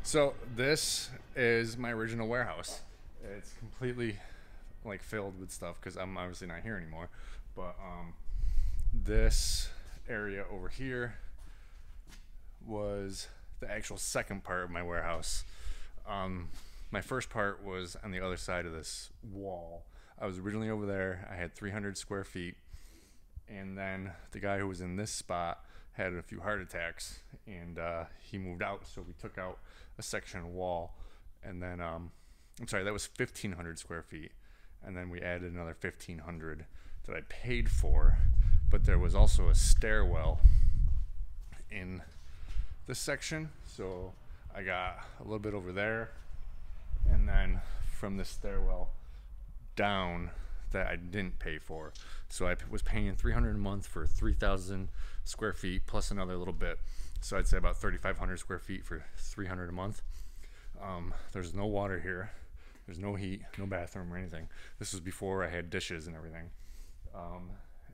So this is my original warehouse. It's completely like filled with stuff because I'm obviously not here anymore. But this area over here was the actual second part of my warehouse. Um, my first part was on the other side of this wall. I was originally over there. I had 300 square feet, and then the guy who was in this spot had a few heart attacks, and he moved out. So we took out a section of wall, and then I'm sorry, that was 1,500 square feet, and then we added another 1,500 that I paid for. But there was also a stairwell in this section, so I got a little bit over there, and then from the stairwell down that I didn't pay for. So I was paying 300 a month for 3,000 square feet plus another little bit. So I'd say about 3,500 square feet for 300 a month. There's no water here. There's no heat, no bathroom or anything. This was before I had dishes and everything.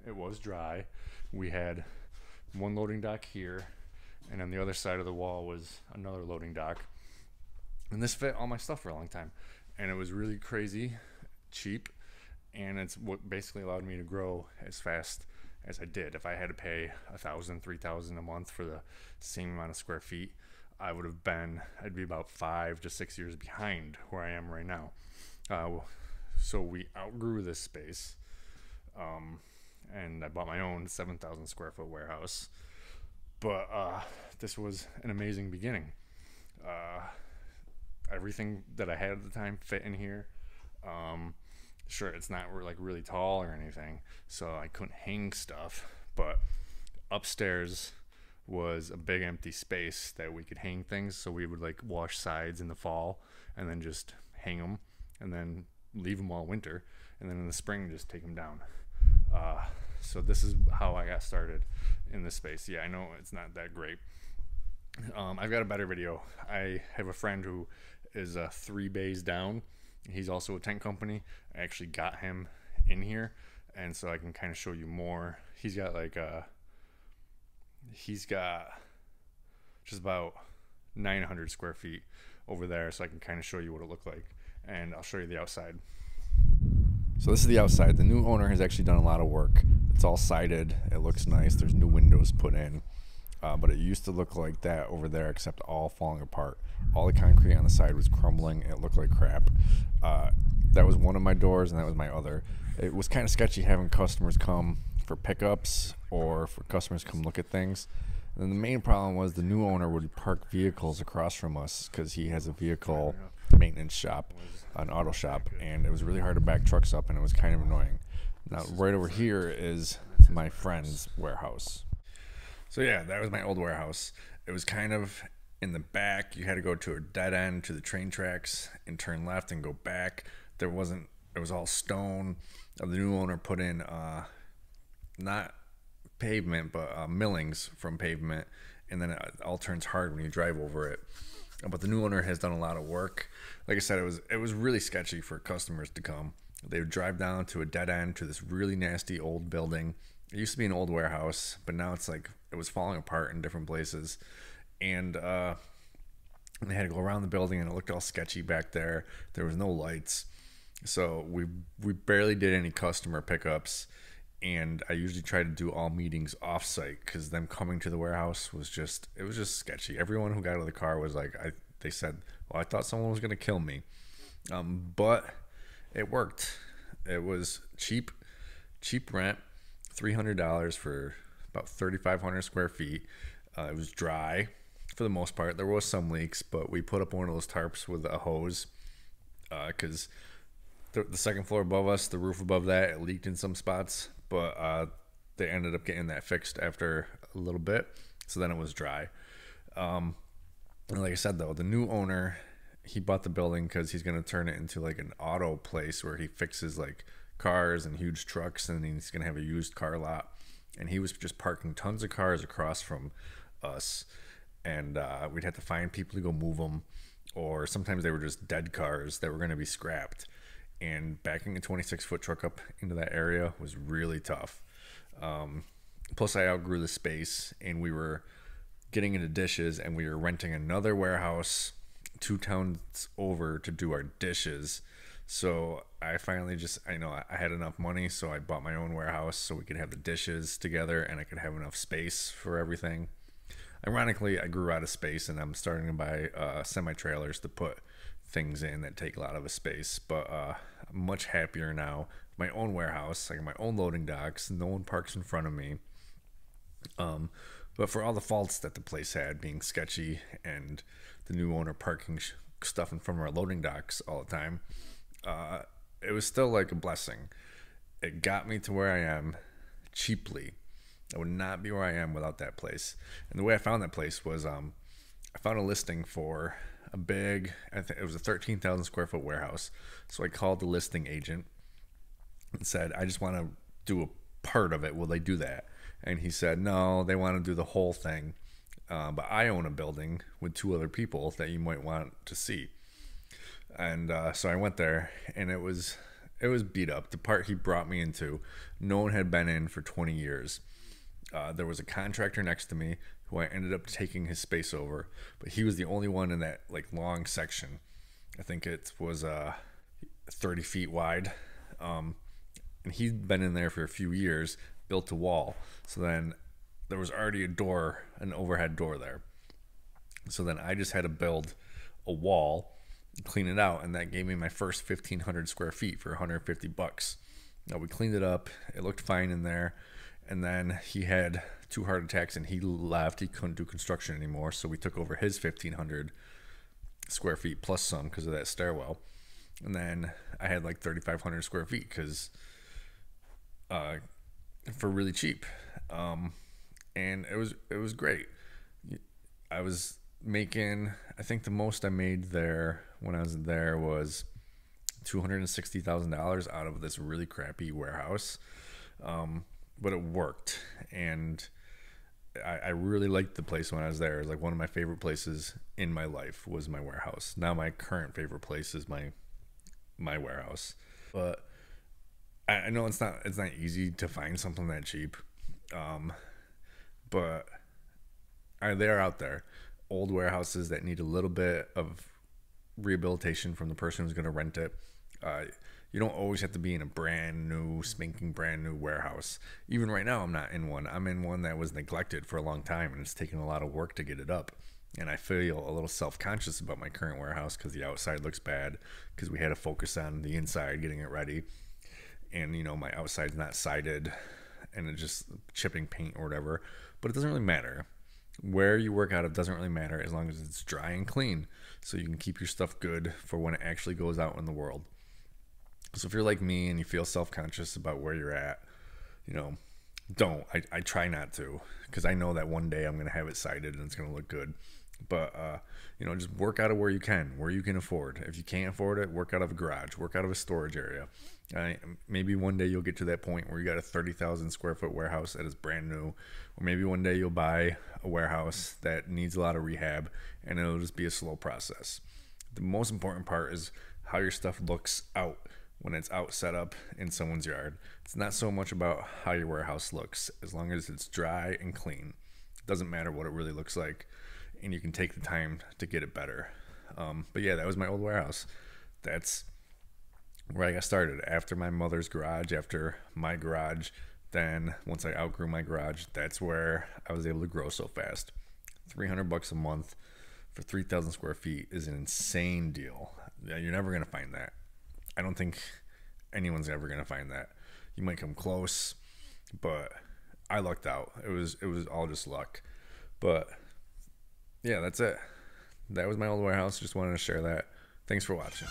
It was dry. We had one loading dock here, and on the other side of the wall was another loading dock. And this fit all my stuff for a long time. And it was really crazy cheap, and it's what basically allowed me to grow as fast as I did. If I had to pay 1,000, 3,000 a month for the same amount of square feet, I'd be about 5 to 6 years behind where I am right now. So we outgrew this space, and I bought my own 7,000 square foot warehouse. But this was an amazing beginning. Everything that I had at the time fit in here. Sure, it's not like really tall or anything, so I couldn't hang stuff, but upstairs was a big empty space that we could hang things. So we would like wash sides in the fall and then just hang them and then leave them all winter, and then in the spring just take them down. So this is how I got started in this space. Yeah, I know it's not that great. I've got a better video. I have a friend who is 3 bays down. He's also a tent company. I actually got him in here, and so I can kind of show you more. He's got just about 900 square feet over there, so I can kind of show you what it looked like, and I'll show you the outside. So this is the outside. The new owner has actually done a lot of work. It's all sided. It looks nice. There's new windows put in. But it used to look like that over there, except all falling apart. All the concrete on the side was crumbling. It looked like crap. That was one of my doors, and that was my other. It was kind of sketchy having customers come for pickups or for customers come look at things. And then the main problem was the new owner would park vehicles across from us because he has a vehicle maintenance shop, an auto shop, and it was really hard to back trucks up, and it was kind of annoying. Now, right over here is my friend's warehouse. So yeah, that was my old warehouse. It was kind of in the back. You had to go to a dead end to the train tracks and turn left and go back. It was all stone. The new owner put in not pavement, but millings from pavement, and then it all turns hard when you drive over it. But the new owner has done a lot of work. Like I said, it was really sketchy for customers to come. They would drive down to a dead end to this really nasty old building. It used to be an old warehouse, but now it's like it was falling apart in different places, and they had to go around the building, and it looked all sketchy back there. There was no lights, so we barely did any customer pickups, and I usually try to do all meetings off-site because them coming to the warehouse was just sketchy. Everyone who got out of the car was like, they said, "Well, I thought someone was gonna kill me," but it worked. It was cheap rent. $300 for about 3,500 square feet. It was dry for the most part. There was some leaks, but we put up one of those tarps with a hose because the second floor above us, the roof above that, it leaked in some spots, but they ended up getting that fixed after a little bit, so then it was dry. And like I said, though, the new owner, he bought the building because he's going to turn it into like an auto place where he fixes like cars and huge trucks, and he's gonna have a used car lot, and he was just parking tons of cars across from us, and we'd have to find people to go move them, or sometimes they were just dead cars that were going to be scrapped, and backing a 26-foot truck up into that area was really tough. Plus I outgrew the space, and we were getting into dishes, and we were renting another warehouse 2 towns over to do our dishes. So I finally just, I know I had enough money, so I bought my own warehouse so we could have the dishes together and I could have enough space for everything. Ironically, I grew out of space and I'm starting to buy semi trailers to put things in that take a lot of a space. But I'm much happier now. My own warehouse, I got my own loading docks. No one parks in front of me. But for all the faults that the place had, being sketchy and the new owner parking stuff in front of our loading docks all the time, it was still like a blessing. It got me to where I am cheaply. I would not be where I am without that place. And the way I found that place was I found a listing for a big, I think it was a 13,000 square foot warehouse. So I called the listing agent and said, I just want to do a part of it. Will they do that? And he said, no, they want to do the whole thing. But I own a building with 2 other people that you might want to see. And so I went there, and it was beat up. The part he brought me into, no one had been in for 20 years. There was a contractor next to me who I ended up taking his space over, but he was the only one in that like long section. I think it was 30 feet wide, and he'd been in there for a few years, built a wall. So then there was already a door, an overhead door there. So then I just had to build a wall, clean it out, and that gave me my first 1,500 square feet for $150. Now we cleaned it up. It looked fine in there. And then he had 2 heart attacks and he left. He couldn't do construction anymore. So we took over his 1,500 square feet plus some because of that stairwell. And then I had like 3,500 square feet because for really cheap. And it was great. I was making, I think the most I made there when I was there was $260,000 out of this really crappy warehouse. But it worked, and I really liked the place when I was there. It was like one of my favorite places in my life was my warehouse. Now my current favorite place is my warehouse. But I know it's not easy to find something that cheap, but they are out there. Old warehouses that need a little bit of rehabilitation from the person who's going to rent it. You don't always have to be in a brand new, spanking brand new warehouse. Even right now, I'm not in one. I'm in one that was neglected for a long time, and it's taken a lot of work to get it up. And I feel a little self-conscious about my current warehouse because the outside looks bad because we had to focus on the inside, getting it ready. And, you know, my outside's not sided and it's just chipping paint or whatever. But it doesn't really matter. Where you work out of doesn't really matter as long as it's dry and clean so you can keep your stuff good for when it actually goes out in the world. So if you're like me and you feel self-conscious about where you're at, you know, don't. I try not to because I know that one day I'm going to have it sided and it's going to look good. But, you know, just work out of where you can afford. If you can't afford it, work out of a garage, work out of a storage area. Maybe one day you'll get to that point where you got a 30,000 square foot warehouse that is brand new. Or maybe one day you'll buy a warehouse that needs a lot of rehab and it'll just be a slow process. The most important part is how your stuff looks out when it's out set up in someone's yard. It's not so much about how your warehouse looks, as long as it's dry and clean. It doesn't matter what it really looks like, and you can take the time to get it better. But yeah, that was my old warehouse. That's where I got started. After my mother's garage, after my garage, then once I outgrew my garage, that's where I was able to grow so fast. $300 a month for 3,000 square feet is an insane deal. You're never going to find that. I don't think anyone's ever going to find that. You might come close, but I lucked out. It was all just luck. But yeah, that's it. That was my old warehouse. Just wanted to share that. Thanks for watching.